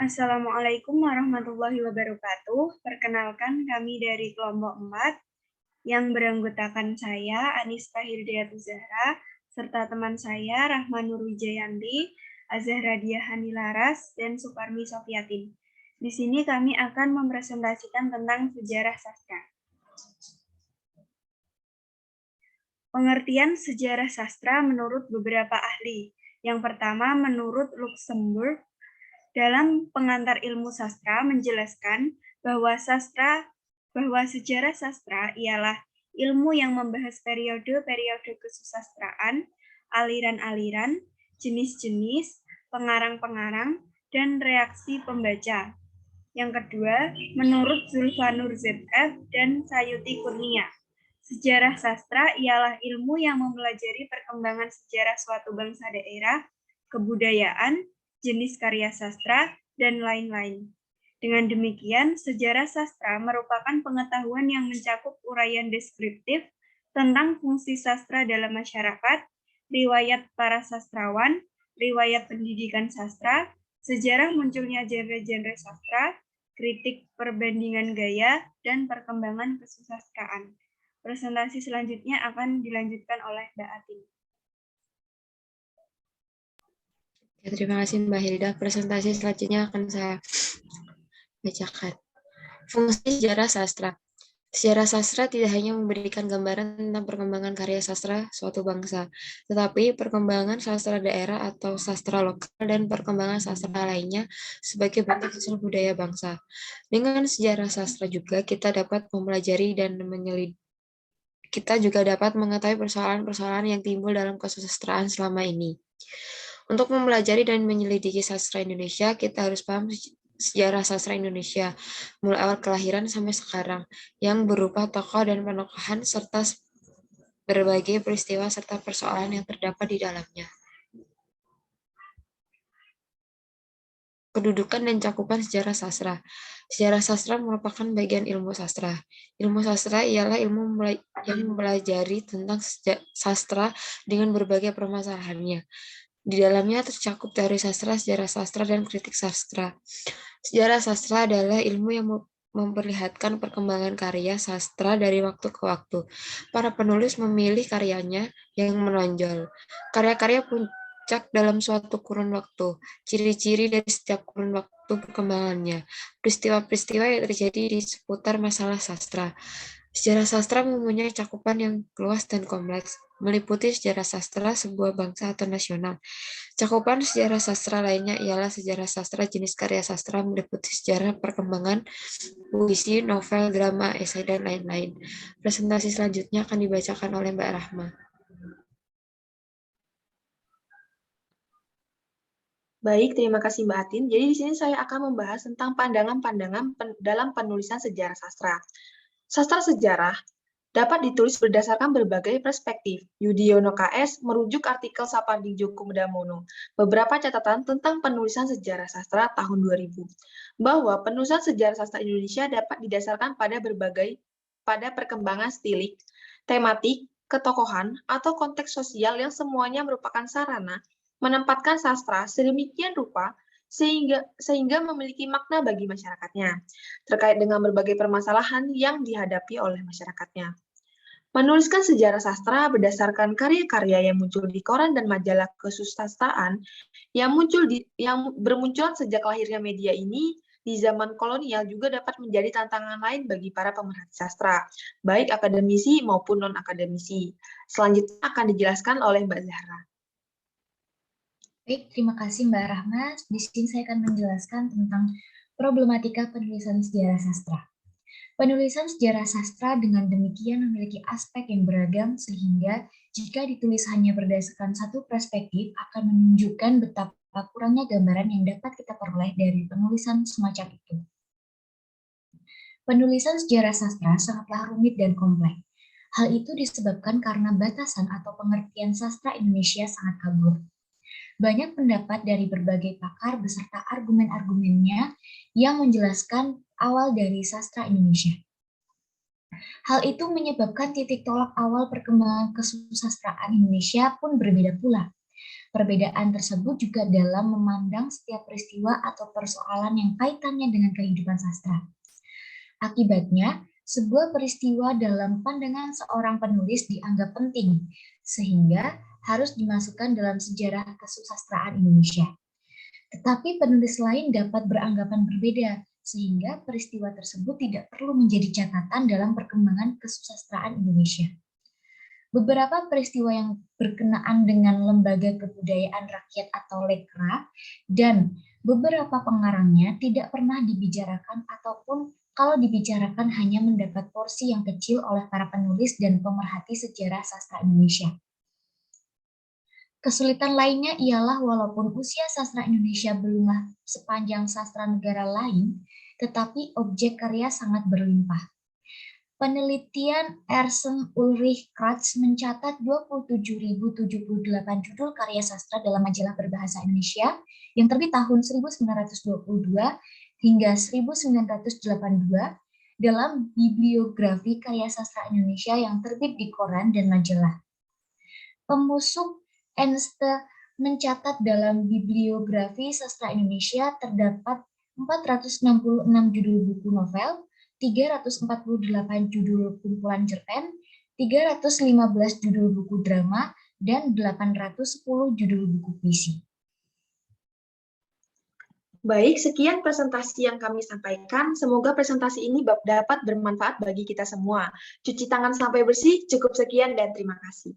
Assalamualaikum warahmatullahi wabarakatuh. Perkenalkan kami dari kelompok 4 yang beranggotakan saya, Anista Hidayatu Zahra, serta teman saya, Rahma Nur Wijayanti, Azahra Diahani Laras, dan Suparmi Sofiatin. Di sini kami akan mempresentasikan tentang sejarah sastra. Pengertian sejarah sastra menurut beberapa ahli. Yang pertama, menurut Luxemburg, dalam pengantar ilmu sastra menjelaskan bahwa sejarah sastra ialah ilmu yang membahas periode-periode kesusastraan, aliran-aliran, jenis-jenis, pengarang-pengarang, dan reaksi pembaca. Yang kedua, menurut Zulfanur ZF dan Sayuti Kurnia, sejarah sastra ialah ilmu yang mempelajari perkembangan sejarah suatu bangsa daerah, kebudayaan, jenis karya sastra, dan lain-lain. Dengan demikian, sejarah sastra merupakan pengetahuan yang mencakup uraian deskriptif tentang fungsi sastra dalam masyarakat, riwayat para sastrawan, riwayat pendidikan sastra, sejarah munculnya genre-genre sastra, kritik perbandingan gaya, dan perkembangan kesusastraan. Presentasi selanjutnya akan dilanjutkan oleh Mbak Atin. Ya, terima kasih Mbak Hilda. Presentasi selanjutnya akan saya bacakan. Fungsi sejarah sastra. Sejarah sastra tidak hanya memberikan gambaran tentang perkembangan karya sastra suatu bangsa, tetapi perkembangan sastra daerah atau sastra lokal dan perkembangan sastra lainnya sebagai bentuk sosial budaya bangsa. Dengan sejarah sastra juga kita dapat mempelajari dan kita juga dapat mengetahui persoalan-persoalan yang timbul dalam kesusastraan selama ini. Untuk mempelajari dan menyelidiki sastra Indonesia, kita harus paham sejarah sastra Indonesia, mulai awal kelahiran sampai sekarang, yang berupa tokoh dan penokohan, serta berbagai peristiwa serta persoalan yang terdapat di dalamnya. Kedudukan dan cakupan sejarah sastra. Sejarah sastra merupakan bagian ilmu sastra. Ilmu sastra ialah ilmu yang mempelajari tentang sastra dengan berbagai permasalahannya. Di dalamnya tercakup teori sastra, sejarah sastra, dan kritik sastra. Sejarah sastra adalah ilmu yang memperlihatkan perkembangan karya sastra dari waktu ke waktu. Para penulis memilih karyanya yang menonjol. Karya-karya puncak dalam suatu kurun waktu, ciri-ciri dari setiap kurun waktu perkembangannya, peristiwa-peristiwa yang terjadi di seputar masalah sastra. Sejarah sastra mempunyai cakupan yang luas dan kompleks, meliputi sejarah sastra sebuah bangsa atau nasional. Cakupan sejarah sastra lainnya ialah sejarah sastra jenis karya sastra, meliputi sejarah perkembangan puisi, novel, drama, esai, dan lain-lain. Presentasi selanjutnya akan dibacakan oleh Mbak Rahma. Baik, terima kasih Mbak Atin. Jadi di sini saya akan membahas tentang pandangan-pandangan dalam penulisan sejarah sastra. Sastra sejarah dapat ditulis berdasarkan berbagai perspektif. Yudhoyono KS merujuk artikel Sapardi Djoko Damono, beberapa catatan tentang penulisan sejarah sastra tahun 2000, bahwa penulisan sejarah sastra Indonesia dapat didasarkan pada perkembangan stilik, tematik, ketokohan, atau konteks sosial yang semuanya merupakan sarana menempatkan sastra sedemikian rupa sehingga memiliki makna bagi masyarakatnya, terkait dengan berbagai permasalahan yang dihadapi oleh masyarakatnya. Menuliskan sejarah sastra berdasarkan karya-karya yang muncul di koran dan majalah kesusastraan yang bermunculan sejak lahirnya media ini di zaman kolonial juga dapat menjadi tantangan lain bagi para pemerhati sastra, baik akademisi maupun non-akademisi. Selanjutnya akan dijelaskan oleh Mbak Zahra. Baik, terima kasih Mbak Rahma. Di sini saya akan menjelaskan tentang problematika penulisan sejarah sastra. Penulisan sejarah sastra dengan demikian memiliki aspek yang beragam sehingga jika ditulis hanya berdasarkan satu perspektif akan menunjukkan betapa kurangnya gambaran yang dapat kita peroleh dari penulisan semacam itu. Penulisan sejarah sastra sangatlah rumit dan kompleks. Hal itu disebabkan karena batasan atau pengertian sastra Indonesia sangat kabur. Banyak pendapat dari berbagai pakar beserta argumen-argumennya yang menjelaskan awal dari sastra Indonesia. Hal itu menyebabkan titik tolak awal perkembangan kesusastraan Indonesia pun berbeda pula. Perbedaan tersebut juga dalam memandang setiap peristiwa atau persoalan yang kaitannya dengan kehidupan sastra. Akibatnya, sebuah peristiwa dalam pandangan seorang penulis dianggap penting, sehingga harus dimasukkan dalam sejarah kesusastraan Indonesia. Tetapi penulis lain dapat beranggapan berbeda, sehingga peristiwa tersebut tidak perlu menjadi catatan dalam perkembangan kesusastraan Indonesia. Beberapa peristiwa yang berkenaan dengan Lembaga Kebudayaan Rakyat atau Lekra dan beberapa pengarangnya tidak pernah dibicarakan ataupun kalau dibicarakan hanya mendapat porsi yang kecil oleh para penulis dan pemerhati sejarah sastra Indonesia. Kesulitan lainnya ialah walaupun usia sastra Indonesia belumlah sepanjang sastra negara lain, tetapi objek karya sangat berlimpah. Penelitian Ersen Ulrich Kratz mencatat 27.078 judul karya sastra dalam majalah berbahasa Indonesia yang terbit tahun 1922 hingga 1982 dalam bibliografi karya sastra Indonesia yang terbit di koran dan majalah. Pemusuk Enste mencatat dalam bibliografi sastra Indonesia terdapat 466 judul buku novel, 348 judul kumpulan cerpen, 315 judul buku drama, dan 810 judul buku puisi. Baik, sekian presentasi yang kami sampaikan. Semoga presentasi ini dapat bermanfaat bagi kita semua. Cuci tangan sampai bersih, cukup sekian dan terima kasih.